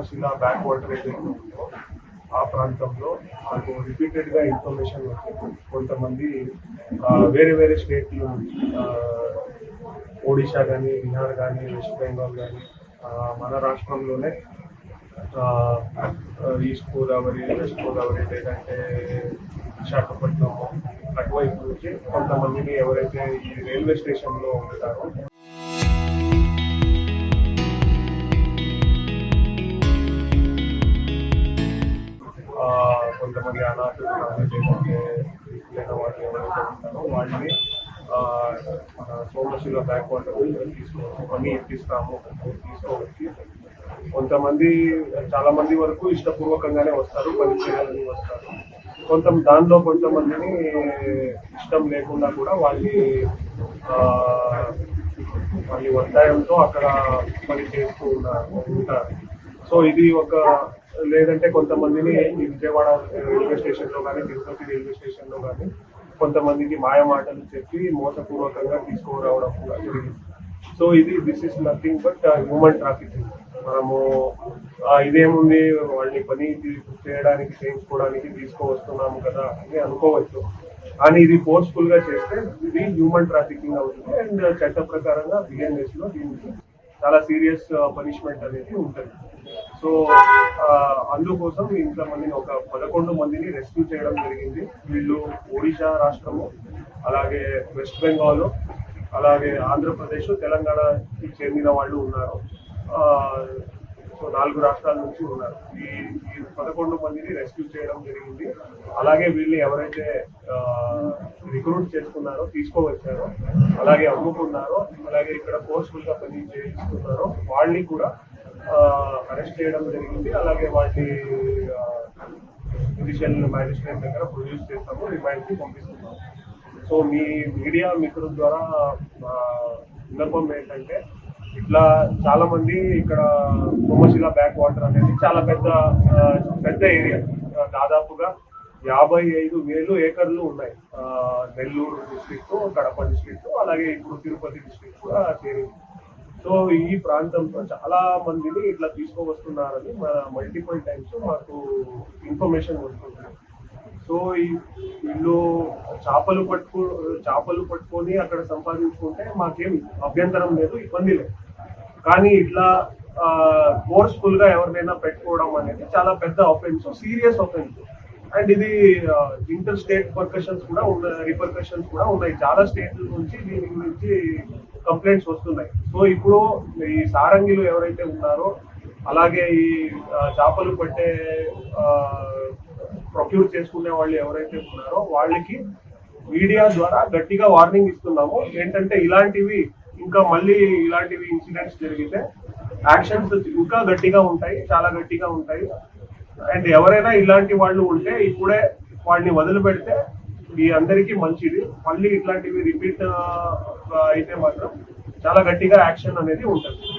Somasila back water ఏదైతే ఉందో ఆ ప్రాంతంలో నాకు రిపీటెడ్గా ఇన్ఫర్మేషన్ వచ్చింది. కొంతమంది వేరే వేరే స్టేట్లు ఒడిశా కానీ, బీహార్ కానీ, వెస్ట్ బెంగాల్ కానీ, మన రాష్ట్రంలోనే ఈస్ట్ గోదావరి, వెస్ట్ గోదావరి, లేదంటే విశాఖపట్నం అటువైపు నుంచి కొంతమందిని ఎవరైతే ఈ రైల్వే స్టేషన్లో ఉంటారో కొంతమంది అనాథులు కానీ, లేదంటే లేని వాళ్ళు ఎవరైతే ఉంటారో వాళ్ళని సోమశిల బ్యాక్ వాటర్ మనీ ఇప్పిస్తాము తీసుకోవచ్చి. కొంతమంది చాలా మంది వరకు ఇష్టపూర్వకంగానే వస్తారు, పని చేయాలని వస్తారు. దానిలో కొంతమందిని ఇష్టం లేకుండా కూడా వాళ్ళ ఒత్తాయంతో అక్కడ పని చేస్తూ ఉంటారు. సో ఇది లేదంటే కొంతమందిని విజయవాడ రైల్వే స్టేషన్లో కానీ, తిరుపతి రైల్వే స్టేషన్లో కానీ కొంతమందికి మాయ మాటలు చెప్పి మోసపూర్వకంగా తీసుకురావడం కూడా జరిగింది. So this is nothing but human trafficking. మనము ఇదేముంది వాళ్ళని పని చేయడానికి చేయించుకోవడానికి తీసుకువస్తున్నాము కదా అని అనుకోవచ్చు, కానీ ఇది ఫోర్స్ఫుల్ గా చేస్తే ఇది హ్యూమన్ ట్రాఫికింగ్ అవుతుంది. అండ్ చట్ట ప్రకారంగా బిఎన్ఎస్ లో దీనికి చాలా సీరియస్ పనిష్మెంట్ అనేది ఉంటుంది. సో అందుకోసం ఇంతమందిని 11 మందిని రెస్క్యూ చేయడం జరిగింది. వీళ్ళు ఒడిశా రాష్ట్రము, అలాగే వెస్ట్ బెంగాల్, అలాగే ఆంధ్రప్రదేశ్, తెలంగాణకి చెందిన వాళ్ళు ఉన్నారు. సో 4 రాష్ట్రాల నుంచి ఉన్నారు. ఈ 11 మందిని రెస్క్యూ చేయడం జరిగింది. అలాగే వీళ్ళని ఎవరైతే రిక్రూట్ చేసుకున్నారో, తీసుకోవచ్చారో, అలాగే అమ్ముకున్నారో, అలాగే ఇక్కడ ఫోర్స్ఫుల్ గా పని చేయిస్తున్నారో వాళ్ళని కూడా అరెస్ట్ చేయడం జరిగింది. అలాగే వాటిని జ్యుడిషియల్ మ్యాజిస్ట్రేట్ దగ్గర ప్రొడ్యూస్ చేస్తాము, రిమాండ్కి పంపిస్తున్నాము. సో మీ మీడియా మిత్రుల ద్వారా సందర్భం ఏంటంటే, ఇట్లా చాలా మంది ఇక్కడ సోమశిల బ్యాక్ వాటర్ అనేది చాలా పెద్ద ఏరియా, దాదాపుగా 55,000 ఏకర్లు ఉన్నాయి. నెల్లూరు డిస్ట్రిక్ట్, కడప డిస్ట్రిక్ట్, అలాగే ఇప్పుడు తిరుపతి డిస్ట్రిక్ట్ కూడా చేరింది. సో ఈ ప్రాంతంలో చాలా మందిని ఇట్లా తీసుకువస్తున్నారని మల్టిపుల్ టైమ్స్ మాకు ఇన్ఫర్మేషన్ వస్తుంది. సో వీళ్ళు చేపలు పట్టుకొని అక్కడ సంపాదించుకుంటే మాకేం అభ్యంతరం లేదు, ఇబ్బంది లేదు. కానీ ఇట్లా ఫోర్స్ఫుల్ గా ఎవరినైనా పెట్టుకోవడం అనేది చాలా పెద్ద ఆఫెన్స్, సీరియస్ ఆఫెన్స్. అండ్ ఇది ఇంటర్ స్టేట్ రిపర్కషన్స్ కూడా ఉన్నాయి. చాలా స్టేట్ల నుంచి దీని గురించి కంప్లైంట్స్ వస్తున్నాయి. సో ఇప్పుడు ఈ సారంగిలు ఎవరైతే ఉన్నారో, అలాగే ఈ చేపలు పట్టే ప్రొక్యూర్ చేసుకునే వాళ్ళు ఎవరైతే ఉన్నారో వాళ్ళకి మీడియా ద్వారా గట్టిగా వార్నింగ్ ఇస్తున్నాము. ఏంటంటే మళ్ళీ ఇలాంటివి ఇన్సిడెంట్స్ జరిగితే యాక్షన్స్ ఇంకా గట్టిగా ఉంటాయి, చాలా గట్టిగా ఉంటాయి. అండ్ ఎవరైనా ఇలాంటి వాళ్ళు ఉంటే ఇప్పుడే వాళ్ళని వదిలిపెడితే ఈ అందరికీ మంచిది. మళ్ళీ ఇట్లాంటివి రిపీట్ అయితే మాత్రం చాలా గట్టిగా యాక్షన్ అనేది ఉంటుంది.